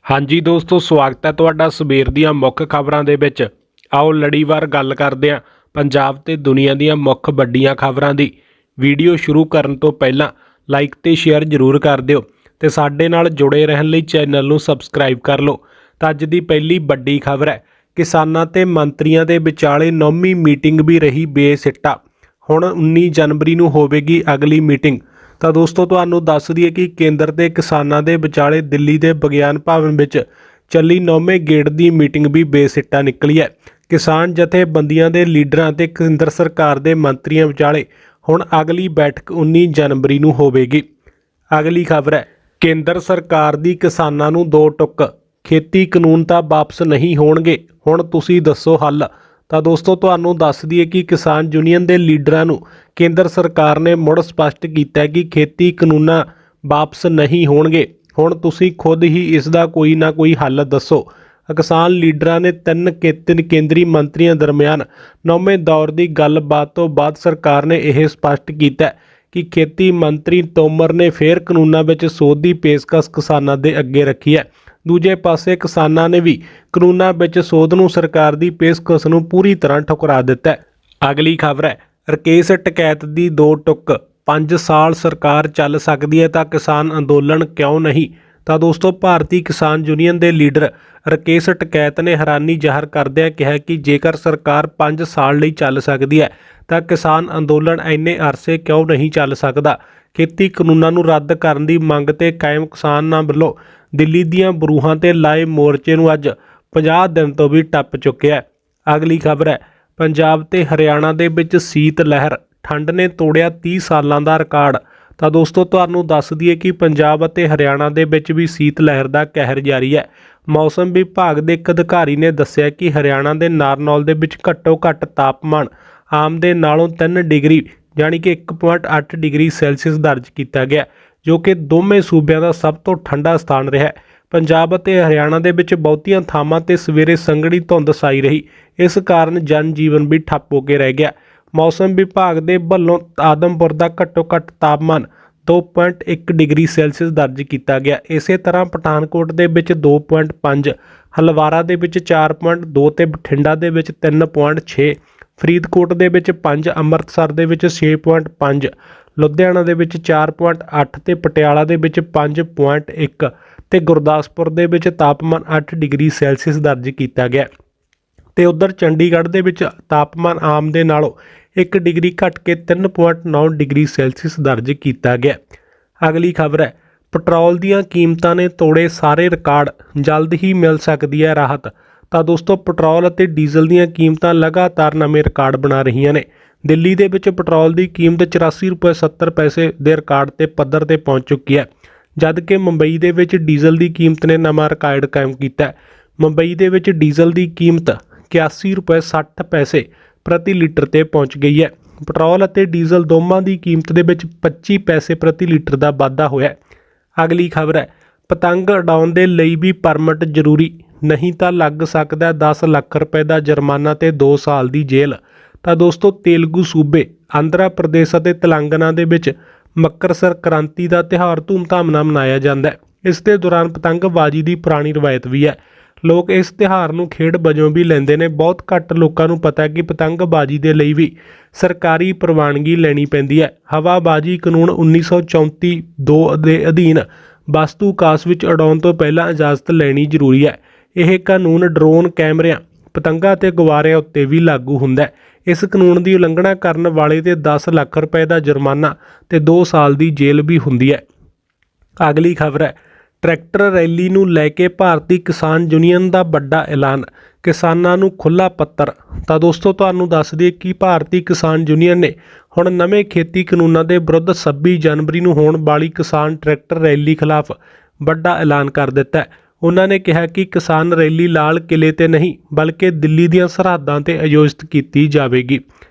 ਹਾਂਜੀ ਦੋਸਤੋ, ਸਵਾਗਤ ਹੈ ਤੁਹਾਡਾ ਸਵੇਰ ਦੀਆਂ ਮੁੱਖ ਖਬਰਾਂ ਦੇ ਵਿੱਚ। ਆਓ ਲੜੀਵਾਰ ਗੱਲ ਕਰਦੇ ਹਾਂ ਪੰਜਾਬ ਤੇ ਦੁਨੀਆ ਦੀਆਂ ਮੁੱਖ ਵੱਡੀਆਂ ਖਬਰਾਂ ਦੀ। ਵੀਡੀਓ ਸ਼ੁਰੂ ਕਰਨ ਤੋਂ ਪਹਿਲਾਂ ਲਾਈਕ ਤੇ ਸ਼ੇਅਰ ਜ਼ਰੂਰ ਕਰ ਦਿਓ ਤੇ ਸਾਡੇ ਨਾਲ ਜੁੜੇ ਰਹਿਣ ਲਈ ਚੈਨਲ ਨੂੰ ਸਬਸਕ੍ਰਾਈਬ ਕਰ ਲਓ। ਤਾਂ ਅੱਜ ਦੀ ਪਹਿਲੀ ਵੱਡੀ ਖਬਰ ਹੈ, ਕਿਸਾਨਾਂ ਤੇ ਮੰਤਰੀਆਂ ਦੇ ਵਿਚਾਲੇ 9ਵੀਂ ਮੀਟਿੰਗ ਵੀ ਰਹੀ ਬੇਸਿੱਟਾ। ਹੁਣ 19 ਜਨਵਰੀ ਨੂੰ ਹੋਵੇਗੀ ਅਗਲੀ ਮੀਟਿੰਗ। ਤਾਂ ਦੋਸਤੋ, ਤੁਹਾਨੂੰ ਦੱਸ ਦਈਏ ਕਿ ਕੇਂਦਰ ਦੇ ਕਿਸਾਨਾਂ ਦੇ ਵਿਚਾਲੇ ਦਿੱਲੀ ਦੇ ਵਿਗਿਆਨ ਭਵਨ ਵਿੱਚ ਚੱਲੀ 9ਵੇਂ ਗੇੜ ਦੀ ਮੀਟਿੰਗ ਵੀ ਬੇਸਿੱਟਾ ਨਿਕਲੀ ਹੈ। ਕਿਸਾਨ ਜਥੇਬੰਦੀਆਂ ਦੇ ਲੀਡਰਾਂ ਤੇ ਕੇਂਦਰ ਸਰਕਾਰ ਦੇ ਮੰਤਰੀਆਂ ਵਿਚਾਲੇ ਹੁਣ ਅਗਲੀ ਬੈਠਕ 19 ਜਨਵਰੀ ਨੂੰ ਹੋਵੇਗੀ। ਅਗਲੀ ਖਬਰ ਹੈ, ਕੇਂਦਰ ਸਰਕਾਰ ਦੀ ਕਿਸਾਨਾਂ ਨੂੰ ਦੋ ਟੁੱਕ, ਖੇਤੀ ਕਾਨੂੰਨ ਤਾਂ ਵਾਪਸ ਨਹੀਂ ਹੋਣਗੇ, ਹੁਣ ਤੁਸੀਂ ਦੱਸੋ ਹੱਲ। ਤਾਂ ਦੋਸਤੋ, ਤੁਹਾਨੂੰ ਦੱਸ ਦਈਏ ਕਿ ਕਿਸਾਨ ਯੂਨੀਅਨ ਦੇ ਲੀਡਰਾਂ ਨੂੰ ਕੇਂਦਰ ਸਰਕਾਰ ਨੇ ਮੁੜ ਸਪਸ਼ਟ ਕੀਤਾ ਕਿ ਖੇਤੀ ਕਾਨੂੰਨਾਂ ਵਾਪਸ ਨਹੀਂ ਹੋਣਗੇ, ਹੁਣ ਤੁਸੀਂ ਖੁਦ ਹੀ ਇਸ ਦਾ ਕੋਈ ਨਾ ਕੋਈ ਹੱਲ ਦੱਸੋ। ਕਿਸਾਨ ਲੀਡਰਾਂ ਨੇ ਤਿੰਨ ਕੇਂਦਰੀ ਮੰਤਰੀਆਂ ਦਰਮਿਆਨ 9ਵੇਂ ਦੌਰ ਦੀ ਗੱਲਬਾਤ ਤੋਂ ਬਾਅਦ ਸਰਕਾਰ ਨੇ ਇਹ ਸਪਸ਼ਟ ਕੀਤਾ ਕਿ ਖੇਤੀ ਮੰਤਰੀ ਤੋਮਰ ਨੇ ਫਿਰ ਕਾਨੂੰਨਾਂ ਵਿੱਚ ਸੋਧ ਦੀ ਪੇਸ਼ਕਸ਼ ਕਿਸਾਨਾਂ ਦੇ ਅੱਗੇ ਰੱਖੀ ਹੈ। ਦੂਜੇ ਪਾਸੇ ਕਿਸਾਨਾਂ ਨੇ ਵੀ ਕਾਨੂੰਨਾਂ ਵਿੱਚ ਸੋਧ ਨੂੰ ਸਰਕਾਰ ਦੀ ਪੇਸ਼ਕਸ਼ ਨੂੰ ਪੂਰੀ ਤਰ੍ਹਾਂ ਠੁਕਰਾ ਦਿੱਤਾ ਹੈ। ਅਗਲੀ ਖਬਰ ਹੈ, ਰਕੇਸ਼ ਟਕੈਤ ਦੀ ਦੋ ਟੁੱਕ, 5 ਸਾਲ ਸਰਕਾਰ ਚੱਲ ਸਕਦੀ ਹੈ ਤਾਂ ਕਿਸਾਨ ਅੰਦੋਲਨ ਕਿਉਂ ਨਹੀਂ। ਤਾਂ ਦੋਸਤੋ, ਭਾਰਤੀ ਕਿਸਾਨ ਯੂਨੀਅਨ ਦੇ ਲੀਡਰ ਰਕੇਸ਼ ਟਕੈਤ ਨੇ ਹੈਰਾਨੀ ਜ਼ਾਹਰ ਕਰਦਿਆਂ ਕਿਹਾ ਕਿ ਜੇਕਰ ਸਰਕਾਰ 5 ਸਾਲ ਲਈ ਚੱਲ ਸਕਦੀ ਹੈ ਤਾਂ ਕਿਸਾਨ ਅੰਦੋਲਨ ਇੰਨੇ ਅਰਸੇ ਕਿਉਂ ਨਹੀਂ ਚੱਲ ਸਕਦਾ। ਖੇਤੀ ਕਾਨੂੰਨਾਂ ਨੂੰ ਰੱਦ ਕਰਨ ਦੀ ਮੰਗ ਤੇ ਕਾਇਮ ਕਿਸਾਨਾਂ ਵੱਲੋਂ ਦਿੱਲੀ ਦੀਆਂ ਬਰੂਹਾਂ ਤੇ ਲਾਏ ਮੋਰਚੇ ਨੂੰ ਅੱਜ 50 ਦਿਨ ਤੋਂ ਵੀ ਟੱਪ ਚੁੱਕਿਆ ਹੈ। ਅਗਲੀ ਖਬਰ ਹੈ, ਪੰਜਾਬ ਤੇ ਹਰਿਆਣਾ ਦੇ ਵਿੱਚ ਸੀਤ ਲਹਿਰ, ਠੰਡ ਨੇ ਤੋੜਿਆ 30 ਸਾਲਾਂ ਦਾ ਰਿਕਾਰਡ। ਤਾਂ ਦੋਸਤੋ, ਤੁਹਾਨੂੰ ਦੱਸ ਦਈਏ ਕਿ ਪੰਜਾਬ ਅਤੇ ਹਰਿਆਣਾ ਦੇ ਵਿੱਚ ਵੀ ਸੀਤ ਲਹਿਰ ਦਾ ਕਹਿਰ ਜਾਰੀ ਹੈ। ਮੌਸਮ ਵਿਭਾਗ ਦੇ ਇੱਕ ਅਧਿਕਾਰੀ ਨੇ ਦੱਸਿਆ ਕਿ ਹਰਿਆਣਾ ਦੇ ਨਾਰਨੌਲ ਦੇ ਵਿੱਚ ਘੱਟੋ ਘੱਟ ਤਾਪਮਾਨ ਆਮ ਦੇ ਨਾਲੋਂ 3 ਡਿਗਰੀ ਯਾਨੀ ਕਿ 1.8 ਡਿਗਰੀ ਸੈਲਸੀਅਸ ਦਰਜ ਕੀਤਾ ਗਿਆ, ਜੋ ਕਿ ਦੋਵੇਂ ਸੂਬਿਆਂ ਦਾ ਸਭ ਤੋਂ ਠੰਡਾ ਸਥਾਨ ਰਿਹਾ। ਪੰਜਾਬ ਅਤੇ ਹਰਿਆਣਾ ਦੇ ਵਿੱਚ ਬਹੁਤੀਆਂ ਥਾਵਾਂ ਤੇ ਸਵੇਰੇ ਸੰਘਣੀ ਧੁੰਦ ਛਾਈ ਰਹੀ, ਇਸ ਕਾਰਨ ਜਨ ਜੀਵਨ ਵੀ ਠੱਪ ਹੋ ਕੇ ਰਹਿ ਗਿਆ। ਮੌਸਮ ਵਿਭਾਗ ਦੇ ਵੱਲੋਂ ਆਦਮਪੁਰ ਦਾ ਘੱਟੋ ਘੱਟ ਤਾਪਮਾਨ 2.1 ਡਿਗਰੀ ਸੈਲਸੀਅਸ ਦਰਜ ਕੀਤਾ ਗਿਆ। ਇਸੇ ਤਰ੍ਹਾਂ ਪਠਾਨਕੋਟ ਦੇ ਵਿੱਚ 2.5, ਹਲਵਾਰਾ ਦੇ ਵਿੱਚ 4.2 ਤੇ ਬਠਿੰਡਾ ਦੇ ਵਿੱਚ 3.6, ਫਰੀਦਕੋਟ ਦੇ ਵਿੱਚ 5, ਅੰਮ੍ਰਿਤਸਰ ਦੇ ਵਿੱਚ 6.5, ਲੁਧਿਆਣਾ ਦੇ ਵਿੱਚ 4.8 ਤੇ ਪਟਿਆਲਾ ਦੇ ਵਿੱਚ 5.1 ਤੇ ਗੁਰਦਾਸਪੁਰ ਦੇ ਵਿੱਚ ਤਾਪਮਾਨ 8 ਡਿਗਰੀ ਸੈਲਸੀਅਸ ਦਰਜ ਕੀਤਾ ਗਿਆ। ਤੇ ਉਧਰ ਚੰਡੀਗੜ੍ਹ ਦੇ ਵਿੱਚ ਤਾਪਮਾਨ ਆਮ ਦੇ ਨਾਲੋਂ 1 ਡਿਗਰੀ ਘਟ ਕੇ 3.9 ਡਿਗਰੀ ਸੈਲਸੀਅਸ ਦਰਜ ਕੀਤਾ ਗਿਆ। ਅਗਲੀ ਖਬਰ ਹੈ, ਪੈਟਰੋਲ ਦੀਆਂ ਕੀਮਤਾਂ ਨੇ ਤੋੜੇ ਸਾਰੇ ਰਿਕਾਰਡ, ਜਲਦ ਹੀ ਮਿਲ ਸਕਦੀ ਹੈ ਰਾਹਤ। ਤਾਂ ਦੋਸਤੋ, ਪੈਟਰੋਲ ਅਤੇ ਡੀਜ਼ਲ ਦੀਆਂ ਕੀਮਤਾਂ ਲਗਾਤਾਰ ਨਵੇਂ ਰਿਕਾਰਡ ਬਣਾ ਰਹੀਆਂ ਨੇ। ਦਿੱਲੀ ਦੇ ਵਿੱਚ ਪੈਟਰੋਲ ਦੀ ਕੀਮਤ 84 ਰੁਪਏ 70 ਪੈਸੇ ਦੇ ਰਿਕਾਰਡ ਤੇ ਪੱਧਰ ਤੇ ਪਹੁੰਚ ਚੁੱਕੀ ਹੈ, ਜਦ ਕਿ ਮੁੰਬਈ ਦੇ ਵਿੱਚ ਡੀਜ਼ਲ ਦੀ ਕੀਮਤ ਨੇ ਨਵਾਂ ਰਿਕਾਰਡ ਕਾਇਮ ਕੀਤਾ। ਮੁੰਬਈ ਦੇ ਵਿੱਚ ਡੀਜ਼ਲ ਦੀ ਕੀਮਤ 81 ਰੁਪਏ 60 ਪੈਸੇ ਪ੍ਰਤੀ ਲੀਟਰ ਤੇ ਪਹੁੰਚ ਗਈ ਹੈ। ਪੈਟਰੋਲ ਅਤੇ ਡੀਜ਼ਲ ਦੋਵਾਂ ਦੀ ਕੀਮਤ ਦੇ ਵਿੱਚ 25 ਪੈਸੇ ਪ੍ਰਤੀ ਲੀਟਰ ਦਾ ਵਾਧਾ ਹੋਇਆ। ਅਗਲੀ ਖਬਰ ਹੈ, ਪਤੰਗ ਉਡਾਉਣ ਦੇ ਲਈ ਵੀ ਪਰਮਿਟ ਜ਼ਰੂਰੀ, ਨਹੀਂ ਤਾਂ ਲੱਗ ਸਕਦਾ 10 ਲੱਖ ਰੁਪਏ ਦਾ ਜੁਰਮਾਨਾ ਤੇ 2 ਸਾਲ ਦੀ ਜੇਲ੍ਹ। ਤਾਂ ਦੋਸਤੋ, ਤੇਲਗੂ ਸੂਬੇ ਆਂਧਰਾ ਪ੍ਰਦੇਸ਼ ਅਤੇ ਤੇਲੰਗਾਨਾ ਦੇ ਵਿੱਚ ਮਕਰ ਸੰਕ੍ਰਾਂਤੀ ਦਾ ਤਿਉਹਾਰ ਧੂਮਧਾਮ ਨਾਲ ਮਨਾਇਆ ਜਾਂਦਾ ਹੈ। ਇਸ ਦੇ ਦੌਰਾਨ ਪਤੰਗਬਾਜ਼ੀ ਦੀ ਪੁਰਾਣੀ ਰਵਾਇਤ ਵੀ ਹੈ। ਲੋਕ ਇਸ ਤਿਉਹਾਰ ਨੂੰ ਖੇਡ ਵਜੋਂ ਵੀ ਲੈਂਦੇ ਨੇ। ਬਹੁਤ ਘੱਟ ਲੋਕਾਂ ਨੂੰ ਪਤਾ ਕਿ ਪਤੰਗਬਾਜ਼ੀ ਦੇ ਲਈ ਵੀ ਸਰਕਾਰੀ ਪ੍ਰਵਾਨਗੀ ਲੈਣੀ ਪੈਂਦੀ ਹੈ। ਹਵਾਬਾਜ਼ੀ ਕਾਨੂੰਨ 1934-2 ਦੇ ਅਧੀਨ ਵਸਤੂ ਆਕਾਸ਼ ਵਿੱਚ ਉਡਾਉਣ ਤੋਂ ਪਹਿਲਾਂ ਇਜਾਜ਼ਤ ਲੈਣੀ ਜ਼ਰੂਰੀ ਹੈ। ਇਹ ਕਾਨੂੰਨ ਡਰੋਨ, ਕੈਮਰਿਆਂ, ਪਤੰਗਾਂ ਅਤੇ ਗੁਬਾਰਿਆਂ ਉੱਤੇ ਵੀ ਲਾਗੂ ਹੁੰਦਾ ਹੈ। ਇਸ ਕਾਨੂੰਨ ਦੀ ਉਲੰਘਣਾ ਕਰਨ ਵਾਲੇ ਤੇ 10 ਲੱਖ ਰੁਪਏ ਦਾ ਜੁਰਮਾਨਾ ਤੇ 2 ਸਾਲ ਦੀ ਜੇਲ੍ਹ ਵੀ ਹੁੰਦੀ ਹੈ। ਅਗਲੀ ਖਬਰ ਹੈ, ਟਰੈਕਟਰ ਰੈਲੀ ਨੂੰ ਲੈ ਕੇ ਭਾਰਤੀ ਕਿਸਾਨ ਯੂਨੀਅਨ ਦਾ ਵੱਡਾ ਐਲਾਨ, ਕਿਸਾਨਾਂ ਨੂੰ ਖੁੱਲ੍ਹਾ ਪੱਤਰ। ਤਾਂ ਦੋਸਤੋ, ਤੁਹਾਨੂੰ ਦੱਸ ਦਈਏ ਕਿ ਭਾਰਤੀ ਕਿਸਾਨ ਯੂਨੀਅਨ ਨੇ ਹੁਣ ਨਵੇਂ ਖੇਤੀ ਕਾਨੂੰਨਾਂ ਦੇ ਵਿਰੁੱਧ 26 ਜਨਵਰੀ ਨੂੰ ਹੋਣ ਵਾਲੀ ਕਿਸਾਨ ਟਰੈਕਟਰ ਰੈਲੀ ਖਿਲਾਫ ਵੱਡਾ ਐਲਾਨ ਕਰ ਦਿੱਤਾ ਹੈ। ਉਹਨਾਂ ਨੇ ਕਿਹਾ ਕਿ ਕਿਸਾਨ ਰੈਲੀ ਲਾਲ ਕਿਲੇ ਤੇ ਨਹੀਂ ਬਲਕਿ ਦਿੱਲੀ ਦੀਆਂ ਸਰਹੱਦਾਂ ਤੇ ਆਯੋਜਿਤ ਕੀਤੀ ਜਾਵੇਗੀ।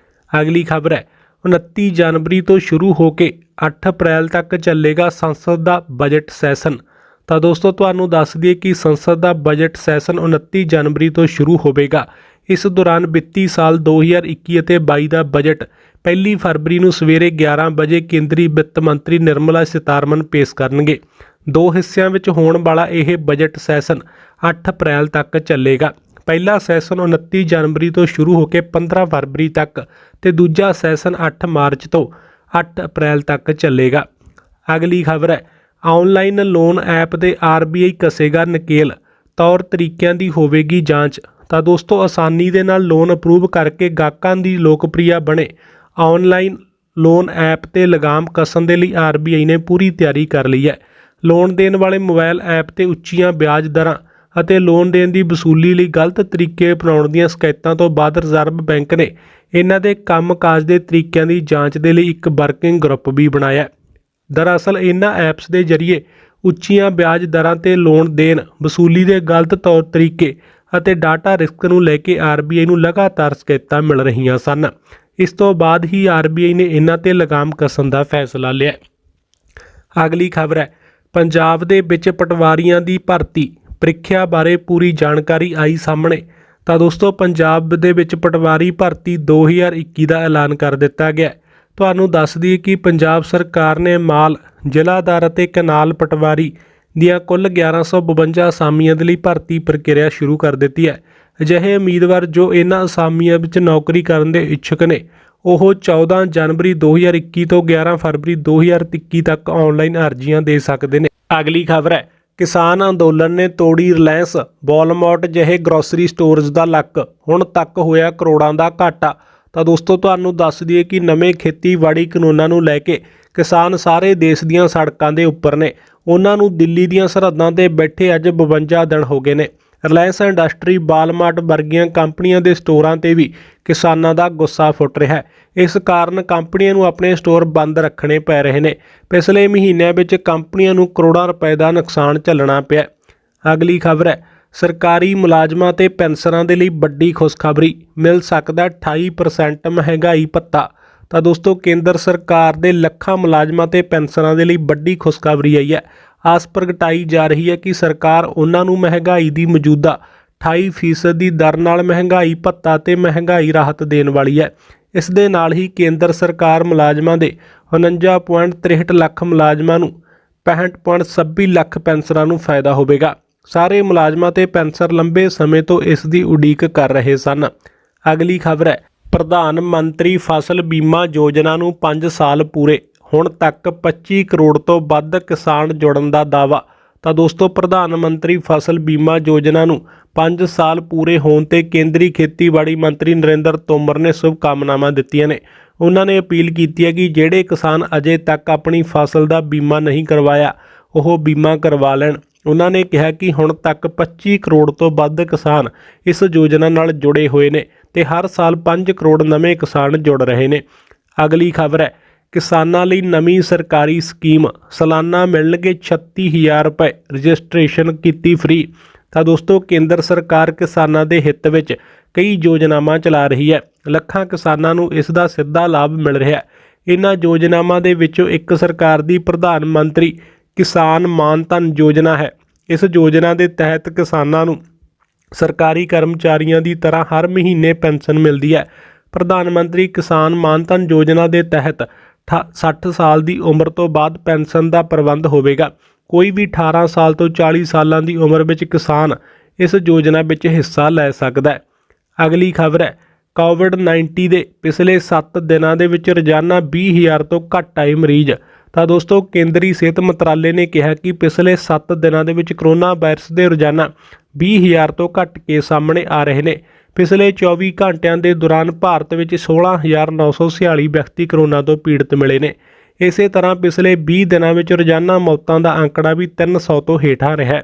ਅਗਲੀ ਖਬਰ ਹੈ, 29 ਜਨਵਰੀ ਤੋਂ ਸ਼ੁਰੂ ਹੋ ਕੇ 8 ਅਪ੍ਰੈਲ ਤੱਕ ਚੱਲੇਗਾ ਸੰਸਦ ਦਾ ਬਜਟ ਸੈਸ਼ਨ। ਤਾਂ ਦੋਸਤੋ, ਤੁਹਾਨੂੰ ਦੱਸ ਦਈਏ ਕਿ ਸੰਸਦ ਦਾ ਬਜਟ ਸੈਸ਼ਨ 29 ਜਨਵਰੀ ਤੋਂ ਸ਼ੁਰੂ ਹੋਵੇਗਾ। ਇਸ ਦੌਰਾਨ ਵਿੱਤੀ ਸਾਲ 2021 ਅਤੇ 22 ਦਾ ਬਜਟ 1 ਫਰਵਰੀ ਨੂੰ ਸਵੇਰੇ 11 ਵਜੇ ਕੇਂਦਰੀ ਵਿੱਤ ਮੰਤਰੀ ਨਿਰਮਲਾ ਸੀਤਾਰਮਨ ਪੇਸ਼ ਕਰਨਗੇ। ਦੋ ਹਿੱਸਿਆਂ ਵਿੱਚ ਹੋਣ ਵਾਲਾ ਇਹ ਬਜਟ ਸੈਸ਼ਨ 8 ਅਪ੍ਰੈਲ ਤੱਕ ਚੱਲੇਗਾ। ਪਹਿਲਾ ਸੈਸ਼ਨ 29 ਜਨਵਰੀ ਤੋਂ ਸ਼ੁਰੂ ਹੋ ਕੇ 15 ਫਰਵਰੀ ਤੱਕ ਤੇ ਦੂਜਾ ਸੈਸ਼ਨ 8 ਮਾਰਚ ਤੋਂ 8 ਅਪ੍ਰੈਲ ਤੱਕ ਚੱਲੇਗਾ। ਅਗਲੀ ਖਬਰ ਹੈ, ਆਨਲਾਈਨ ਲੋਨ ਐਪ ਦੇ RBI ਕਸੇਗਾ ਨਕੇਲ, ਤੌਰ ਤਰੀਕਿਆਂ ਦੀ ਹੋਵੇਗੀ ਜਾਂਚ। ਤਾਂ ਦੋਸਤੋ ਆਸਾਨੀ ਦੇ ਨਾਲ ਲੋਨ ਅਪਰੂਵ ਕਰਕੇ ਗਾਹਕਾਂ ਦੀ ਲੋਕਪ੍ਰਿਯ ਬਣੇ ਆਨਲਾਈਨ ਲੋਨ ਐਪ ਤੇ ਲਗਾਮ ਕਸਣ ਦੇ ਲਈ RBI ਨੇ ਪੂਰੀ ਤਿਆਰੀ ਕਰ ਲਈ ਹੈ। ਲੋਨ ਦੇਣ ਵਾਲੇ ਮੋਬਾਈਲ ਐਪ ਤੇ ਉੱਚੀਆਂ ਵਿਆਜ ਦਰਾਂ ਅਤੇ ਲੋਨ ਦੇਣ ਦੀ ਵਸੂਲੀ ਲਈ ਗਲਤ ਤਰੀਕੇ ਅਪਣਾਉਣ ਦੀਆਂ ਸ਼ਿਕਾਇਤਾਂ ਤੋਂ ਬਾਅਦ ਰਿਜ਼ਰਵ ਬੈਂਕ ਨੇ ਇਹਨਾਂ ਦੇ ਕੰਮਕਾਜ ਦੇ ਤਰੀਕਿਆਂ ਦੀ ਜਾਂਚ ਦੇ ਲਈ ਇੱਕ ਵਰਕਿੰਗ ਗਰੁੱਪ ਵੀ ਬਣਾਇਆ। ਦਰਅਸਲ ਇਹਨਾਂ ਐਪਸ ਦੇ ਜ਼ਰੀਏ ਉੱਚੀਆਂ ਵਿਆਜ ਦਰਾਂ ਤੇ ਲੋਨ ਦੇਣ, ਵਸੂਲੀ ਦੇ ਗਲਤ ਤੌਰ ਤਰੀਕੇ ਅਤੇ ਡਾਟਾ ਰਿਸਕ ਨੂੰ ਲੈ ਕੇ RBI ਨੂੰ ਲਗਾਤਾਰ ਸ਼ਿਕਾਇਤਾਂ ਮਿਲ ਰਹੀਆਂ ਸਨ। ਇਸ ਤੋਂ ਬਾਅਦ ਹੀ RBI ਨੇ ਇਹਨਾਂ ਤੇ ਲਗਾਮ ਕਸਣ ਦਾ ਫੈਸਲਾ ਲਿਆ। ਅਗਲੀ ਖਬਰ ਹੈ, ਪੰਜਾਬ ਦੇ ਵਿੱਚ ਪਟਵਾਰੀਆਂ ਦੀ ਭਰਤੀ ਪ੍ਰੀਖਿਆ ਬਾਰੇ ਪੂਰੀ ਜਾਣਕਾਰੀ ਆਈ ਸਾਹਮਣੇ। ਤਾਂ ਦੋਸਤੋ ਪੰਜਾਬ ਦੇ ਵਿੱਚ ਪਟਵਾਰੀ ਭਰਤੀ 2021 ਦਾ ਐਲਾਨ ਕਰ ਦਿੱਤਾ ਗਿਆ। ਤੁਹਾਨੂੰ ਦੱਸ ਦਈਏ ਕਿ ਪੰਜਾਬ ਸਰਕਾਰ ਨੇ ਮਾਲ, ਜ਼ਿਲ੍ਹਾਦਾਰ ਅਤੇ ਕਨਾਲ ਪਟਵਾਰੀ ਦੀਆਂ ਕੁੱਲ 1152 ਅਸਾਮੀਆਂ ਦੇ ਲਈ ਭਰਤੀ ਪ੍ਰਕਿਰਿਆ ਸ਼ੁਰੂ ਕਰ ਦਿੱਤੀ ਹੈ। ਅਜਿਹੇ ਉਮੀਦਵਾਰ ਜੋ ਇਹਨਾਂ ਅਸਾਮੀਆਂ ਵਿੱਚ ਨੌਕਰੀ ਕਰਨ ਦੇ ਇੱਛੁਕ ਨੇ ਉਹ 14 ਜਨਵਰੀ 2021 ਤੋਂ 11 ਫਰਵਰੀ 2023 ਤੱਕ ਆਨਲਾਈਨ ਅਰਜ਼ੀਆਂ ਦੇ ਸਕਦੇ ਨੇ। ਅਗਲੀ ਖਬਰ ਹੈ, ਕਿਸਾਨ ਅੰਦੋਲਨ ਨੇ ਤੋੜੀ ਰਿਲਾਇੰਸ, ਵਾਲਮਾਰਟ ਜਿਹੇ ਗਰੋਸਰੀ ਸਟੋਰਜ਼ ਦਾ ਲੱਕ, ਹੁਣ ਤੱਕ ਹੋਇਆ ਕਰੋੜਾਂ ਦਾ ਘਾਟਾ। ਤਾਂ ਦੋਸਤੋ ਤੁਹਾਨੂੰ ਦੱਸ ਦਈਏ ਕਿ ਨਵੇਂ ਖੇਤੀਬਾੜੀ ਕਾਨੂੰਨਾਂ ਨੂੰ ਲੈ ਕੇ ਕਿਸਾਨ ਸਾਰੇ ਦੇਸ਼ ਦੀਆਂ ਸੜਕਾਂ ਦੇ ਉੱਪਰ ਨੇ। ਉਹਨਾਂ ਨੂੰ ਦਿੱਲੀ ਦੀਆਂ ਸਰਹੱਦਾਂ ਤੇ ਬੈਠੇ ਅੱਜ 52 ਦਿਨ ਹੋ ਗਏ ਨੇ। ਰਿਲਾਇੰਸ ਇੰਡਸਟਰੀ, ਵਾਲਮਾਰਟ ਵਰਗੀਆਂ ਕੰਪਨੀਆਂ ਦੇ ਸਟੋਰਾਂ ਤੇ ਵੀ ਕਿਸਾਨਾਂ ਦਾ ਗੁੱਸਾ ਫੁੱਟ ਰਿਹਾ ਹੈ। ਇਸ ਕਾਰਨ ਕੰਪਨੀਆਂ ਨੂੰ ਆਪਣੇ ਸਟੋਰ ਬੰਦ ਰੱਖਣੇ ਪੈ ਰਹੇ ਨੇ। ਪਿਛਲੇ ਮਹੀਨਿਆਂ ਵਿੱਚ ਕੰਪਨੀਆਂ ਨੂੰ ਕਰੋੜਾਂ ਰੁਪਏ ਦਾ ਨੁਕਸਾਨ ਝੱਲਣਾ ਪਿਆ। ਅਗਲੀ ਖਬਰ ਹੈ, ਸਰਕਾਰੀ ਮੁਲਾਜ਼ਮਾਂ ਤੇ ਪੈਨਸ਼ਨਰਾਂ ਦੇ ਲਈ ਵੱਡੀ ਖੁਸ਼ਖਬਰੀ, ਮਿਲ ਸਕਦਾ 28% ਮਹਿੰਗਾਈ ਭੱਤਾ। ਤਾਂ ਦੋਸਤੋ ਕੇਂਦਰ ਸਰਕਾਰ ਦੇ ਲੱਖਾਂ ਮੁਲਾਜ਼ਮਾਂ ਤੇ ਪੈਨਸ਼ਨਰਾਂ ਦੇ ਲਈ ਵੱਡੀ ਖੁਸ਼ਖਬਰੀ ਆਈ ਹੈ। ਆਸ ਪ੍ਰਗਟਾਈ ਜਾ ਰਹੀ ਹੈ ਕਿ ਸਰਕਾਰ ਉਹਨਾਂ ਨੂੰ ਮਹਿੰਗਾਈ ਦੀ ਮੌਜੂਦਾ 28% ਦੀ ਦਰ ਨਾਲ ਮਹਿੰਗਾਈ ਭੱਤਾ ਤੇ ਮਹਿੰਗਾਈ ਰਾਹਤ ਦੇਣ ਵਾਲੀ ਹੈ। ਇਸ ਦੇ ਨਾਲ ਹੀ ਕੇਂਦਰ ਸਰਕਾਰ ਮੁਲਾਜ਼ਮਾਂ ਦੇ 49.63 ਲੱਖ ਮੁਲਾਜ਼ਮਾਂ ਨੂੰ 65.26 ਲੱਖ ਪੈਨਸ਼ਨਰਾਂ ਨੂੰ ਫਾਇਦਾ ਹੋਵੇਗਾ। ਸਾਰੇ ਮੁਲਾਜ਼ਮਾਂ ਤੇ ਪੈਨਸ਼ਨਰ ਲੰਬੇ ਸਮੇਂ ਤੋਂ ਇਸ ਦੀ ਉਡੀਕ ਕਰ ਰਹੇ ਸਨ। ਅਗਲੀ ਖਬਰ ਹੈ, ਪ੍ਰਧਾਨ ਮੰਤਰੀ ਫਸਲ ਬੀਮਾ ਯੋਜਨਾ ਨੂੰ 5 ਸਾਲ ਪੂਰੇ, ਹੁਣ ਤੱਕ 25 ਕਰੋੜ ਤੋਂ ਵੱਧ ਕਿਸਾਨ ਜੁੜਨ ਦਾ ਦਾਅਵਾ। ਤਾਂ ਦੋਸਤੋ ਪ੍ਰਧਾਨ ਮੰਤਰੀ ਫਸਲ ਬੀਮਾ ਯੋਜਨਾ ਨੂੰ 5 ਸਾਲ ਪੂਰੇ ਹੋਣ ਤੇ ਕੇਂਦਰੀ ਖੇਤੀਬਾੜੀ ਮੰਤਰੀ ਨਰਿੰਦਰ ਤੋਮਰ ਨੇ ਸ਼ੁਭਕਾਮਨਾਵਾਂ ਦਿੱਤੀਆਂ ਨੇ। ਉਹਨਾਂ ਨੇ ਅਪੀਲ ਕੀਤੀ ਹੈ ਕਿ ਜਿਹੜੇ ਕਿਸਾਨ ਅਜੇ ਤੱਕ ਆਪਣੀ ਫਸਲ ਦਾ ਬੀਮਾ ਨਹੀਂ ਕਰਵਾਇਆ ਉਹ ਬੀਮਾ ਕਰਵਾ ਲੈਣ। ਉਹਨਾਂ ਨੇ ਕਿਹਾ ਕਿ ਹੁਣ ਤੱਕ 25 ਕਰੋੜ ਤੋਂ ਵੱਧ ਕਿਸਾਨ ਇਸ ਯੋਜਨਾ ਨਾਲ ਜੁੜੇ ਹੋਏ ਨੇ ਤੇ ਹਰ ਸਾਲ 5 ਕਰੋੜ ਨਵੇਂ ਕਿਸਾਨ ਜੁੜ ਰਹੇ ਨੇ। ਅਗਲੀ ਖਬਰ ਹੈ, ਕਿਸਾਨਾਂ ਲਈ ਨਵੀਂ ਸਰਕਾਰੀ ਸਕੀਮ, ਸਾਲਾਨਾ ਮਿਲਣਗੇ 36,000 ਰੁਪਏ, ਰਜਿਸਟ੍ਰੇਸ਼ਨ ਕੀਤੀ ਫ੍ਰੀ। ਤਾਂ ਦੋਸਤੋ ਕੇਂਦਰ ਸਰਕਾਰ ਕਿਸਾਨਾਂ ਦੇ ਹਿੱਤ ਵਿੱਚ ਕਈ ਯੋਜਨਾਵਾਂ ਚਲਾ ਰਹੀ ਹੈ। ਲੱਖਾਂ ਕਿਸਾਨਾਂ ਨੂੰ ਇਸ ਦਾ ਸਿੱਧਾ ਲਾਭ ਮਿਲ ਰਿਹਾ ਹੈ। ਇਹਨਾਂ ਯੋਜਨਾਵਾਂ ਦੇ ਵਿੱਚੋਂ ਇੱਕ ਸਰਕਾਰ ਦੀ ਪ੍ਰਧਾਨ ਮੰਤਰੀ ਕਿਸਾਨ ਮਾਨ ਧਨ ਯੋਜਨਾ ਹੈ। ਇਸ ਯੋਜਨਾ ਦੇ ਤਹਿਤ ਕਿਸਾਨਾਂ ਨੂੰ ਸਰਕਾਰੀ ਕਰਮਚਾਰੀਆਂ ਦੀ ਤਰ੍ਹਾਂ ਹਰ ਮਹੀਨੇ ਪੈਨਸ਼ਨ ਮਿਲਦੀ ਹੈ। ਪ੍ਰਧਾਨ ਮੰਤਰੀ ਕਿਸਾਨ ਮਾਨ ਧਨ ਯੋਜਨਾ ਦੇ ਤਹਿਤ 60 ਸਾਲ ਦੀ ਉਮਰ ਤੋਂ ਬਾਅਦ ਪੈਨਸ਼ਨ ਦਾ ਪ੍ਰਬੰਧ ਹੋਵੇਗਾ। ਕੋਈ ਵੀ 18 ਸਾਲ ਤੋਂ 40 ਸਾਲਾਂ ਦੀ ਉਮਰ ਵਿੱਚ ਕਿਸਾਨ ਇਸ ਯੋਜਨਾ ਵਿੱਚ ਹਿੱਸਾ ਲੈ ਸਕਦਾ ਹੈ। ਅਗਲੀ ਖਬਰ ਹੈ, ਕੋਵਿਡ-19 ਦੇ ਪਿਛਲੇ 7 ਦਿਨਾਂ ਦੇ ਵਿੱਚ ਰੋਜ਼ਾਨਾ 20,000 ਤੋਂ ਘੱਟ ਆਏ ਮਰੀਜ਼। ਤਾਂ ਦੋਸਤੋ ਕੇਂਦਰੀ ਸਿਹਤ ਮੰਤਰਾਲੇ ਨੇ ਕਿਹਾ ਕਿ ਪਿਛਲੇ 7 ਦਿਨਾਂ ਦੇ ਵਿੱਚ ਕਰੋਨਾ ਵਾਇਰਸ ਦੇ ਰੋਜ਼ਾਨਾ 20,000 ਤੋਂ ਘੱਟ ਕੇਸ ਸਾਹਮਣੇ ਆ ਰਹੇ ਨੇ। ਪਿਛਲੇ 24 ਘੰਟਿਆਂ ਦੇ ਦੌਰਾਨ ਭਾਰਤ ਵਿੱਚ 16,946 ਵਿਅਕਤੀ ਕਰੋਨਾ ਤੋਂ ਪੀੜਤ ਮਿਲੇ ਨੇ। ਇਸੇ ਤਰ੍ਹਾਂ ਪਿਛਲੇ 20 ਦਿਨਾਂ ਵਿੱਚ ਰੋਜ਼ਾਨਾ ਮੌਤਾਂ ਦਾ ਅੰਕੜਾ ਵੀ 300 ਤੋਂ ਹੇਠਾਂ ਰਿਹਾ।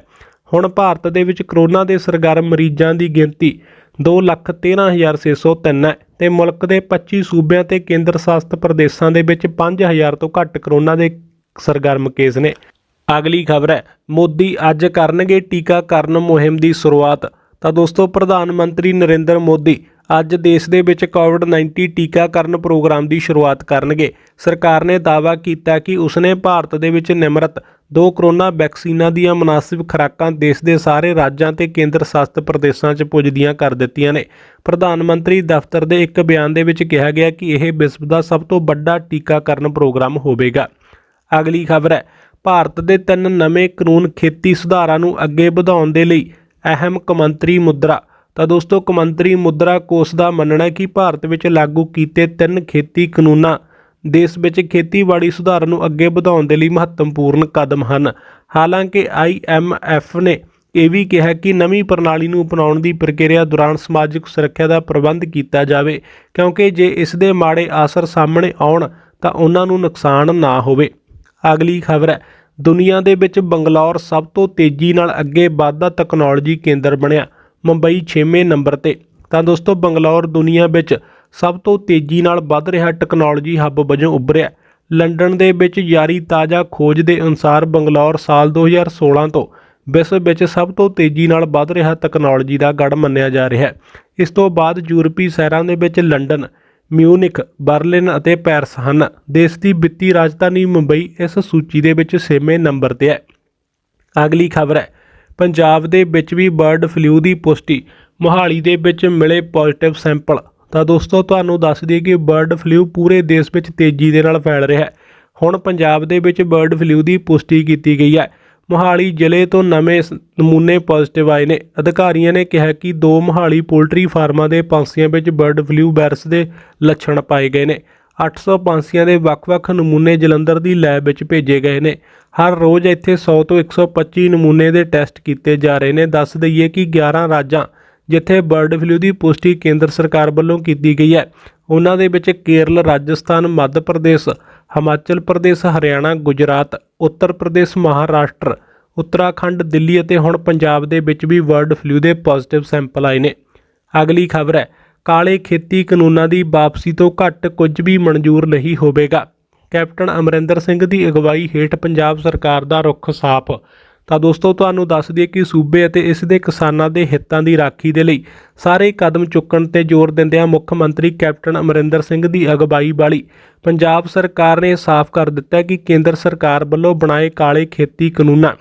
ਹੁਣ ਭਾਰਤ ਦੇ ਵਿੱਚ ਕਰੋਨਾ ਦੇ ਸਰਗਰਮ ਮਰੀਜ਼ਾਂ ਦੀ ਗਿਣਤੀ 2,13,603 ਹੈ ਤੇ ਮੁਲਕ ਦੇ 25 ਸੂਬਿਆਂ ਤੇ ਕੇਂਦਰ ਸ਼ਾਸਿਤ ਪ੍ਰਦੇਸ਼ਾਂ ਦੇ ਵਿੱਚ 5,000 ਤੋਂ ਘੱਟ ਕਰੋਨਾ ਦੇ ਸਰਗਰਮ ਕੇਸ ਨੇ। ਅਗਲੀ ਖਬਰ ਹੈ, ਮੋਦੀ ਅੱਜ ਕਰਨਗੇ ਟੀਕਾਕਰਨ ਮੁਹਿੰਮ ਦੀ ਸ਼ੁਰੂਆਤ। ਤਾਂ ਦੋਸਤੋ ਪ੍ਰਧਾਨ ਮੰਤਰੀ ਨਰਿੰਦਰ ਮੋਦੀ ਅੱਜ ਦੇਸ਼ ਦੇ ਵਿੱਚ ਕੋਵਿਡ-19 ਟੀਕਾਕਰਨ ਪ੍ਰੋਗਰਾਮ ਦੀ ਸ਼ੁਰੂਆਤ ਕਰਨਗੇ। ਸਰਕਾਰ ਨੇ ਦਾਅਵਾ ਕੀਤਾ ਕਿ ਉਸਨੇ ਭਾਰਤ ਦੇ ਵਿੱਚ ਨਿਰਮਿਤ 2 ਕਰੋਨਾ ਵੈਕਸੀਨਾਂ ਦੀਆਂ ਮੁਨਾਸਿਬ ਖੁਰਾਕਾਂ ਦੇਸ਼ ਦੇ ਸਾਰੇ ਰਾਜਾਂ ਤੇ ਕੇਂਦਰ ਸ਼ਾਸਿਤ ਪ੍ਰਦੇਸ਼ਾਂ 'ਚ ਪੁੱਜਦੀਆਂ ਕਰ ਦਿੱਤੀਆਂ ਨੇ। ਪ੍ਰਧਾਨ ਮੰਤਰੀ ਦਫ਼ਤਰ ਦੇ ਇੱਕ ਬਿਆਨ ਦੇ ਵਿੱਚ ਕਿਹਾ ਗਿਆ ਕਿ ਇਹ ਵਿਸ਼ਵ ਦਾ ਸਭ ਤੋਂ ਵੱਡਾ ਟੀਕਾਕਰਨ ਪ੍ਰੋਗਰਾਮ ਹੋਵੇਗਾ। ਅਗਲੀ ਖਬਰ ਹੈ, ਭਾਰਤ ਦੇ 3 ਨਵੇਂ ਕਾਨੂੰਨ ਖੇਤੀ ਸੁਧਾਰਾਂ ਨੂੰ ਅੱਗੇ ਵਧਾਉਣ ਦੇ ਲਈ ਅਹਿਮ ਕੌਮਾਂਤਰੀ ਮੁਦਰਾ। ਤਾਂ ਦੋਸਤੋ ਕੌਮਾਂਤਰੀ ਮੁਦਰਾ ਕੋਸ਼ ਦਾ ਮੰਨਣਾ ਹੈ ਕਿ ਭਾਰਤ ਵਿੱਚ ਲਾਗੂ ਕੀਤੇ 3 ਖੇਤੀ ਕਾਨੂੰਨਾਂ ਦੇਸ਼ ਵਿੱਚ ਖੇਤੀਬਾੜੀ ਸੁਧਾਰ ਨੂੰ ਅੱਗੇ ਵਧਾਉਣ ਦੇ ਲਈ ਮਹੱਤਵਪੂਰਨ ਕਦਮ ਹਨ। ਹਾਲਾਂਕਿ IMF ਨੇ ਇਹ ਵੀ ਕਿਹਾ ਕਿ ਨਵੀਂ ਪ੍ਰਣਾਲੀ ਨੂੰ ਅਪਣਾਉਣ ਦੀ ਪ੍ਰਕਿਰਿਆ ਦੌਰਾਨ ਸਮਾਜਿਕ ਸੁਰੱਖਿਆ ਦਾ ਪ੍ਰਬੰਧ ਕੀਤਾ ਜਾਵੇ, ਕਿਉਂਕਿ ਜੇ ਇਸ ਦੇ ਮਾੜੇ ਅਸਰ ਸਾਹਮਣੇ ਆਉਣ ਤਾਂ ਉਹਨਾਂ ਨੂੰ ਨੁਕਸਾਨ ਨਾ ਹੋਵੇ। ਅਗਲੀ ਖਬਰ ਹੈ, ਦੁਨੀਆ ਦੇ ਵਿੱਚ ਬੰਗਲੌਰ ਸਭ ਤੋਂ ਤੇਜ਼ੀ ਨਾਲ ਅੱਗੇ ਵੱਧਦਾ ਤਕਨਾਲੋਜੀ ਕੇਂਦਰ ਬਣਿਆ, ਮੁੰਬਈ 6ਵੇਂ ਨੰਬਰ ਤੇ। ਤਾਂ ਦੋਸਤੋ ਬੰਗਲੌਰ ਦੁਨੀਆ ਵਿੱਚ ਸਭ ਤੋਂ ਤੇਜ਼ੀ ਨਾਲ ਵੱਧ ਰਿਹਾ ਟੈਕਨੋਲੋਜੀ ਹੱਬ ਵਜੋਂ ਉੱਭਰਿਆ। ਲੰਡਨ ਦੇ ਵਿੱਚ ਜਾਰੀ ਤਾਜ਼ਾ ਖੋਜ ਦੇ ਅਨੁਸਾਰ ਬੰਗਲੌਰ ਸਾਲ 2016 ਤੋਂ ਵਿਸ਼ਵ ਵਿੱਚ ਸਭ ਤੋਂ ਤੇਜ਼ੀ ਨਾਲ ਵੱਧ ਰਿਹਾ ਤਕਨਾਲੋਜੀ ਦਾ ਗੜ੍ਹ ਮੰਨਿਆ ਜਾ ਰਿਹਾ ਹੈ। ਇਸ ਤੋਂ ਬਾਅਦ ਯੂਰਪੀ ਸ਼ਹਿਰਾਂ ਦੇ ਵਿੱਚ ਲੰਡਨ, ਮਿਊਨਿਖ, ਬਰਲਿਨ ਅਤੇ ਪੈਰਿਸ ਹਨ। ਦੇਸ਼ ਦੀ ਵਿੱਤੀ ਰਾਜਧਾਨੀ ਮੁੰਬਈ ਇਸ ਸੂਚੀ ਦੇ ਵਿੱਚ 6ਵੇਂ ਨੰਬਰ ਤੇ ਹੈ। ਅਗਲੀ ਖਬਰ ਹੈ, ਪੰਜਾਬ ਦੇ ਵਿੱਚ ਵੀ ਬਰਡ ਫਲੂ ਦੀ ਪੁਸ਼ਟੀ, ਮੋਹਾਲੀ ਦੇ ਵਿੱਚ ਮਿਲੇ ਪੋਜ਼ਿਟਿਵ ਸੈਂਪਲ। ਤਾਂ ਦੋਸਤੋ ਤੁਹਾਨੂੰ ਦੱਸ ਦਈਏ ਕਿ ਬਰਡ ਫਲੂ ਪੂਰੇ ਦੇਸ਼ ਵਿੱਚ ਤੇਜ਼ੀ ਦੇ ਨਾਲ ਫੈਲ ਰਿਹਾ ਹੈ। ਹੁਣ ਪੰਜਾਬ ਦੇ ਵਿੱਚ ਬਰਡ ਫਲੂ ਦੀ ਪੁਸ਼ਟੀ ਕੀਤੀ ਗਈ ਹੈ। ਮੋਹਾਲੀ ਜ਼ਿਲ੍ਹੇ ਤੋਂ ਨਵੇਂ ਨਮੂਨੇ ਪੋਜ਼ਿਟਿਵ ਆਏ ਨੇ। ਅਧਿਕਾਰੀਆਂ ਨੇ ਕਿਹਾ ਕਿ 2 ਮੋਹਾਲੀ ਪੋਲਟਰੀ ਫਾਰਮਾਂ ਦੇ ਪੰਛੀਆਂ ਵਿੱਚ ਬਰਡ ਫਲੂ ਵਾਇਰਸ ਦੇ ਲੱਛਣ ਪਾਏ ਗਏ ਨੇ। 800 ਪੰਛੀਆਂ ਦੇ ਵੱਖ-ਵੱਖ ਨਮੂਨੇ ਜਲੰਧਰ ਦੀ ਲੈਬ ਵਿੱਚ ਭੇਜੇ ਗਏ ਨੇ। ਹਰ ਰੋਜ਼ ਇੱਥੇ 100 ਤੋਂ 125 ਨਮੂਨੇ ਦੇ ਟੈਸਟ ਕੀਤੇ ਜਾ ਰਹੇ ਨੇ। ਦੱਸ ਦਈਏ ਕਿ 11 ਰਾਜਾਂ ਜਿੱਥੇ ਬਰਡ ਫਲੂ ਦੀ ਪੁਸ਼ਟੀ ਕੇਂਦਰ ਸਰਕਾਰ ਵੱਲੋਂ ਕੀਤੀ ਗਈ ਹੈ, ਉਹਨਾਂ ਦੇ ਵਿੱਚ ਕੇਰਲ, ਰਾਜਸਥਾਨ, ਮੱਧ ਪ੍ਰਦੇਸ਼, ਹਿਮਾਚਲ ਪ੍ਰਦੇਸ਼, ਹਰਿਆਣਾ, ਗੁਜਰਾਤ, ਉੱਤਰ ਪ੍ਰਦੇਸ਼, ਮਹਾਰਾਸ਼ਟਰ, ਉੱਤਰਾਖੰਡ, ਦਿੱਲੀ ਅਤੇ ਹੁਣ ਪੰਜਾਬ ਦੇ ਵਿੱਚ ਵੀ ਬਰਡ ਫਲੂ ਦੇ ਪੋਜ਼ਿਟਿਵ ਸੈਂਪਲ ਆਏ ਨੇ। ਅਗਲੀ ਖਬਰ ਹੈ, ਕਾਲੇ ਖੇਤੀ ਕਾਨੂੰਨਾਂ ਦੀ ਵਾਪਸੀ ਤੋਂ ਘੱਟ ਕੁਝ ਵੀ ਮਨਜ਼ੂਰ ਨਹੀਂ ਹੋਵੇਗਾ। ਕੈਪਟਨ ਅਮਰਿੰਦਰ ਸਿੰਘ ਦੀ ਅਗਵਾਈ ਹੇਠ ਪੰਜਾਬ ਸਰਕਾਰ ਦਾ ਰੁਖ ਸਾਫ਼। ਤਾਂ ਦੋਸਤੋ ਤੁਹਾਨੂੰ ਦੱਸ ਦਈਏ ਕਿ ਸੂਬੇ ਅਤੇ ਇਸ ਦੇ ਕਿਸਾਨਾਂ ਦੇ ਹਿੱਤਾਂ ਦੀ ਰਾਖੀ ਦੇ ਲਈ ਸਾਰੇ ਕਦਮ ਚੁੱਕਣ ਤੇ ਜ਼ੋਰ ਦਿੰਦਿਆਂ ਮੁੱਖ ਮੰਤਰੀ ਕੈਪਟਨ ਅਮਰਿੰਦਰ ਸਿੰਘ ਦੀ ਅਗਵਾਈ ਵਾਲੀ ਪੰਜਾਬ ਸਰਕਾਰ ਨੇ ਸਾਫ਼ ਕਰ ਦਿੱਤਾ ਕਿ ਕੇਂਦਰ ਸਰਕਾਰ ਵੱਲੋਂ ਬਣਾਏ ਕਾਲੇ ਖੇਤੀ ਕਾਨੂੰਨਾਂ,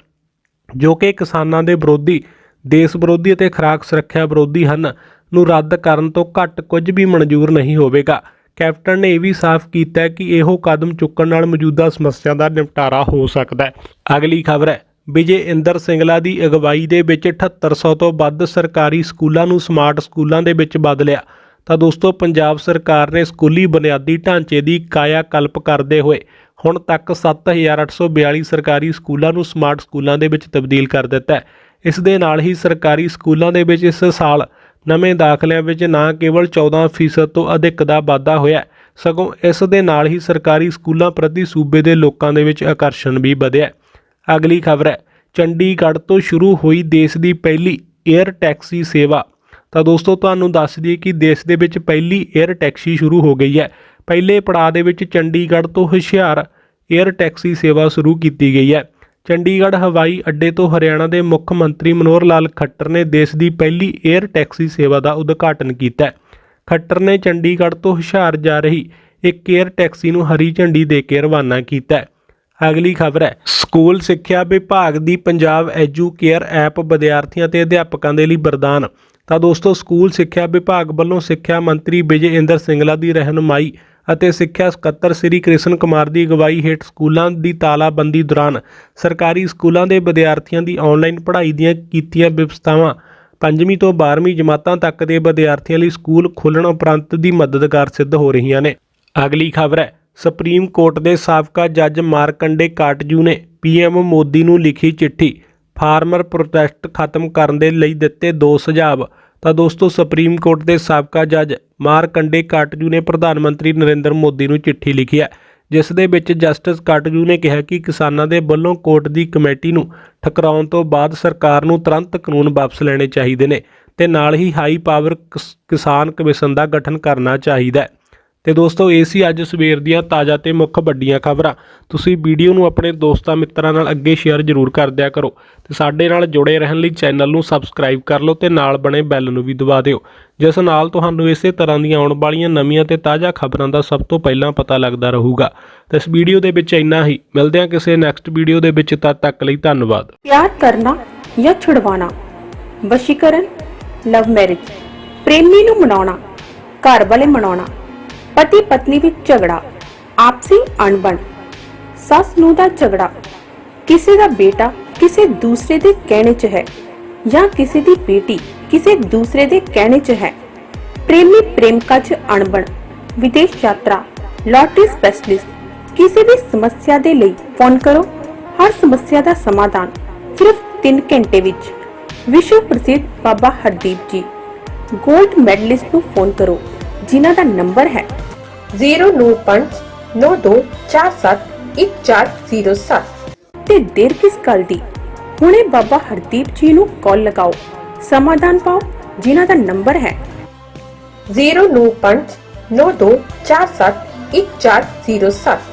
ਜੋ ਕਿ ਕਿਸਾਨਾਂ ਦੇ ਵਿਰੋਧੀ, ਦੇਸ਼ ਵਿਰੋਧੀ ਅਤੇ ਖੁਰਾਕ ਸੁਰੱਖਿਆ ਵਿਰੋਧੀ ਹਨ, ਨੂੰ ਰੱਦ ਕਰਨ ਤੋਂ ਘੱਟ ਕੁਝ ਵੀ ਮਨਜ਼ੂਰ ਨਹੀਂ ਹੋਵੇਗਾ। ਕੈਪਟਨ ਨੇ ਇਹ ਵੀ ਸਾਫ਼ ਕੀਤਾ ਕਿ ਇਹੋ ਕਦਮ ਚੁੱਕਣ ਨਾਲ ਮੌਜੂਦਾ ਸਮੱਸਿਆ ਦਾ ਨਿਪਟਾਰਾ ਹੋ ਸਕਦਾ ਹੈ। ਅਗਲੀ ਖਬਰ ਹੈ, ਵਿਜੇ ਇੰਦਰ ਸਿੰਗਲਾ ਦੀ ਅਗਵਾਈ ਦੇ ਵਿੱਚ 7800 ਤੋਂ ਵੱਧ ਸਰਕਾਰੀ ਸਕੂਲਾਂ ਨੂੰ ਸਮਾਰਟ ਸਕੂਲਾਂ ਦੇ ਵਿੱਚ ਬਦਲਿਆ। ਤਾਂ ਦੋਸਤੋ ਪੰਜਾਬ ਸਰਕਾਰ ਨੇ ਸਕੂਲੀ ਬੁਨਿਆਦੀ ਢਾਂਚੇ ਦੀ ਕਾਇਆ ਕਲਪ ਕਰਦੇ ਹੋਏ ਹੁਣ ਤੱਕ 7842 ਸਰਕਾਰੀ ਸਕੂਲਾਂ ਨੂੰ ਸਮਾਰਟ ਸਕੂਲਾਂ ਦੇ ਵਿੱਚ ਤਬਦੀਲ ਕਰ ਦਿੱਤਾ ਹੈ। ਇਸ ਦੇ ਨਾਲ ਹੀ ਸਰਕਾਰੀ ਸਕੂਲਾਂ ਦੇ ਵਿੱਚ ਇਸ ਸਾਲ ਨਵੇਂ ਦਾਖਲਿਆਂ ਵਿੱਚ ਨਾ ਕੇਵਲ 14% ਤੋਂ ਅਧਿਕ ਦਾ ਵਾਧਾ ਹੋਇਆ, ਸਗੋਂ ਇਸ ਦੇ ਨਾਲ ਹੀ ਸਰਕਾਰੀ ਸਕੂਲਾਂ ਪ੍ਰਤੀ ਸੂਬੇ ਦੇ ਲੋਕਾਂ ਦੇ ਵਿੱਚ ਆਕਰਸ਼ਣ ਵੀ ਵਧਿਆ। ਅਗਲੀ ਖਬਰ ਹੈ, ਚੰਡੀਗੜ੍ਹ ਤੋਂ ਸ਼ੁਰੂ ਹੋਈ ਦੇਸ਼ ਦੀ ਪਹਿਲੀ ਏਅਰ ਟੈਕਸੀ ਸੇਵਾ। ਤਾਂ ਦੋਸਤੋ ਤੁਹਾਨੂੰ ਦੱਸ ਦਈਏ ਕਿ ਦੇਸ਼ ਦੇ ਵਿੱਚ ਪਹਿਲੀ ਏਅਰ ਟੈਕਸੀ ਸ਼ੁਰੂ ਹੋ ਗਈ ਹੈ। ਪਹਿਲੇ ਪੜਾਅ ਦੇ ਵਿੱਚ ਚੰਡੀਗੜ੍ਹ ਤੋਂ ਹੁਸ਼ਿਆਰ ਏਅਰ ਟੈਕਸੀ ਸੇਵਾ ਸ਼ੁਰੂ ਕੀਤੀ ਗਈ ਹੈ। ਚੰਡੀਗੜ੍ਹ ਹਵਾਈ ਅੱਡੇ ਤੋਂ ਹਰਿਆਣਾ ਦੇ ਮੁੱਖ ਮੰਤਰੀ ਮਨੋਹਰ ਲਾਲ ਖੱਟਰ ਨੇ ਦੇਸ਼ ਦੀ ਪਹਿਲੀ ਏਅਰ ਟੈਕਸੀ ਸੇਵਾ ਦਾ ਉਦਘਾਟਨ ਕੀਤਾ। ਖੱਟਰ ਨੇ ਚੰਡੀਗੜ੍ਹ ਤੋਂ ਹੁਸ਼ਿਆਰ ਜਾ ਰਹੀ ਇੱਕ ਏਅਰ ਟੈਕਸੀ ਨੂੰ ਹਰੀ ਝੰਡੀ ਦੇ ਕੇ ਰਵਾਨਾ ਕੀਤਾ। ਅਗਲੀ ਖਬਰ ਹੈ, ਸਕੂਲ ਸਿੱਖਿਆ ਵਿਭਾਗ ਦੀ ਪੰਜਾਬ ਐਜੂਕੇਅਰ ਐਪ ਵਿਦਿਆਰਥੀਆਂ ਤੇ ਅਧਿਆਪਕਾਂ ਦੇ ਲਈ ਵਰਦਾਨ। ਤਾਂ ਦੋਸਤੋ ਸਕੂਲ ਸਿੱਖਿਆ ਵਿਭਾਗ ਵੱਲੋਂ ਸਿੱਖਿਆ ਮੰਤਰੀ ਵਿਜੇ ਇੰਦਰ ਸਿੰਗਲਾ ਦੀ ਰਹਿਨੁਮਾਈ ਅਤੇ ਸਿੱਖਿਆ ਸਕੱਤਰ ਸ੍ਰੀ ਕ੍ਰਿਸ਼ਨ ਕੁਮਾਰ ਦੀ ਅਗਵਾਈ ਹੇਠ ਸਕੂਲਾਂ ਦੀ ਤਾਲਾਬੰਦੀ ਦੌਰਾਨ ਸਰਕਾਰੀ ਸਕੂਲਾਂ ਦੇ ਵਿਦਿਆਰਥੀਆਂ ਦੀ ਆਨਲਾਈਨ ਪੜ੍ਹਾਈ ਦੀਆਂ ਕੀਤੀਆਂ ਵਿਵਸਥਾਵਾਂ 5ਵੀਂ ਤੋਂ 12ਵੀਂ ਜਮਾਤਾਂ ਤੱਕ ਦੇ ਵਿਦਿਆਰਥੀਆਂ ਲਈ ਸਕੂਲ ਖੋਲ੍ਹਣ ਉਪਰੰਤ ਦੀ ਮਦਦਗਾਰ ਸਿੱਧ ਹੋ ਰਹੀਆਂ ਨੇ। ਅਗਲੀ ਖਬਰ ਹੈ, ਸੁਪਰੀਮ ਕੋਰਟ ਦੇ ਸਾਬਕਾ ਜੱਜ ਮਾਰਕੰਡੇ ਕਾਟਜੂ ਨੇ PM ਮੋਦੀ ਨੂੰ ਲਿਖੀ ਚਿੱਠੀ, ਫਾਰਮਰ ਪ੍ਰੋਟੈਸਟ ਖਤਮ ਕਰਨ ਦੇ ਲਈ ਦਿੱਤੇ 2 ਸੁਝਾਅ। ਤਾਂ ਦੋਸਤੋ ਸੁਪਰੀਮ ਕੋਰਟ ਦੇ ਸਾਬਕਾ ਜੱਜ ਮਾਰਕੰਡੇ ਕਾਟਜੂ ਨੇ ਪ੍ਰਧਾਨ ਮੰਤਰੀ ਨਰਿੰਦਰ ਮੋਦੀ ਨੂੰ ਚਿੱਠੀ ਲਿਖੀ ਹੈ, ਜਿਸ ਦੇ ਵਿੱਚ ਜਸਟਿਸ ਕਾਟਜੂ ਨੇ ਕਿਹਾ ਕਿ ਕਿਸਾਨਾਂ ਦੇ ਵੱਲੋਂ ਕੋਰਟ ਦੀ ਕਮੇਟੀ ਨੂੰ ਠੁਕਰਾਉਣ ਤੋਂ ਬਾਅਦ ਸਰਕਾਰ ਨੂੰ ਤੁਰੰਤ ਕਾਨੂੰਨ ਵਾਪਸ ਲੈਣੇ ਚਾਹੀਦੇ ਨੇ ਤੇ ਨਾਲ ਹੀ ਹਾਈ ਪਾਵਰ ਕਿਸਾਨ ਕਮਿਸ਼ਨ ਦਾ ਗਠਨ ਕਰਨਾ ਚਾਹੀਦਾ ਹੈ। ਤੇ ਦੋਸਤੋ ਇਹ ਸੀ ਅੱਜ ਸਵੇਰ ਦੀਆਂ ਤਾਜ਼ਾ ਤੇ ਮੁੱਖ ਵੱਡੀਆਂ ਖਬਰਾਂ। ਤੁਸੀਂ ਵੀਡੀਓ ਨੂੰ ਆਪਣੇ ਦੋਸਤਾਂ ਮਿੱਤਰਾਂ ਨਾਲ ਅੱਗੇ ਸ਼ੇਅਰ ਜ਼ਰੂਰ ਕਰ ਦਿਆ ਕਰੋ ਤੇ ਸਾਡੇ ਨਾਲ ਜੁੜੇ ਰਹਿਣ ਲਈ ਚੈਨਲ ਨੂੰ ਸਬਸਕ੍ਰਾਈਬ ਕਰ ਲਓ ਤੇ ਨਾਲ ਬਣੇ ਬੈਲ ਨੂੰ ਵੀ ਦਬਾ ਦਿਓ, ਜਿਸ ਨਾਲ ਤੁਹਾਨੂੰ ਇਸੇ ਤਰ੍ਹਾਂ ਦੀਆਂ ਆਉਣ ਵਾਲੀਆਂ ਨਵੀਆਂ ਤੇ ਤਾਜ਼ਾ ਖਬਰਾਂ ਦਾ ਸਭ ਤੋਂ ਪਹਿਲਾਂ ਪਤਾ ਲੱਗਦਾ ਰਹੂਗਾ। ਤੇ ਇਸ ਵੀਡੀਓ ਦੇ ਵਿੱਚ ਇੰਨਾ ਹੀ, ਮਿਲਦੇ ਹਾਂ ਕਿਸੇ ਨੈਕਸਟ ਵੀਡੀਓ ਦੇ ਵਿੱਚ, ਤਦ ਤੱਕ ਲਈ ਧੰਨਵਾਦ। प्यार करना या छुड़वाना, वशीकरण, लव मैरिज, प्रेमी नूं मनाउणा, घर वाले मनाउणा, पति पत्नी विच झगड़ा, आपसी अणबण, सस नूं दा झगड़ा, ਕਿਸੇ ਦਾ ਬੇਟਾ ਕਿਸੇ ਦੂਸਰੇ ਦੇ ਕਹਿਣੇ 'ਚ ਹੈ ਜਾਂ ਕਿਸੇ ਦੀ ਬੇਟੀ ਕਿਸੇ ਦੂਸਰੇ ਦੇ ਕਹਿਣੇ 'ਚ ਹੈ। ਪ੍ਰੇਮੀ ਪ੍ਰੇਮਿਕਾ 'ਚ ਅਣਬਣ, ਵਿਦੇਸ਼ ਯਾਤਰਾ, ਲੌਟਰੀ ਸਪੈਸ਼ਲਿਸਟ, ਕਿਸੇ ਵੀ ਸਮੱਸਿਆ ਦੇ ਲਈ ਫੋਨ ਕਰੋ। ਹਰ ਸਮੱਸਿਆ ਦਾ ਸਮਾਧਾਨ ਸਿਰਫ 3 ਘੰਟੇ ਵਿੱਚ। ਵਿਸ਼ਵ ਪ੍ਰਸਿੱਧ ਬਾਬਾ ਹਰਦੀਪ ਜੀ ਗੋਲਡ ਮੈਡਲਿਸਟ ਨੂੰ ਫੋਨ ਕਰੋ, ਜਿਨ੍ਹਾਂ ਦਾ ਨੰਬਰ ਹੈ 09592471407। ਤੇ ਦੇਰ ਕਿਸ ਗੱਲ ਦੀ, ਹੁਣੇ ਬਾਬਾ ਹਰਦੀਪ ਜੀ ਨੂੰ ਕਾਲ ਲਗਾਓ, ਸਮਾਧਾਨ ਪਾਓ, ਜਿਨ੍ਹਾਂ ਦਾ ਨੰਬਰ ਹੈ 09592471407।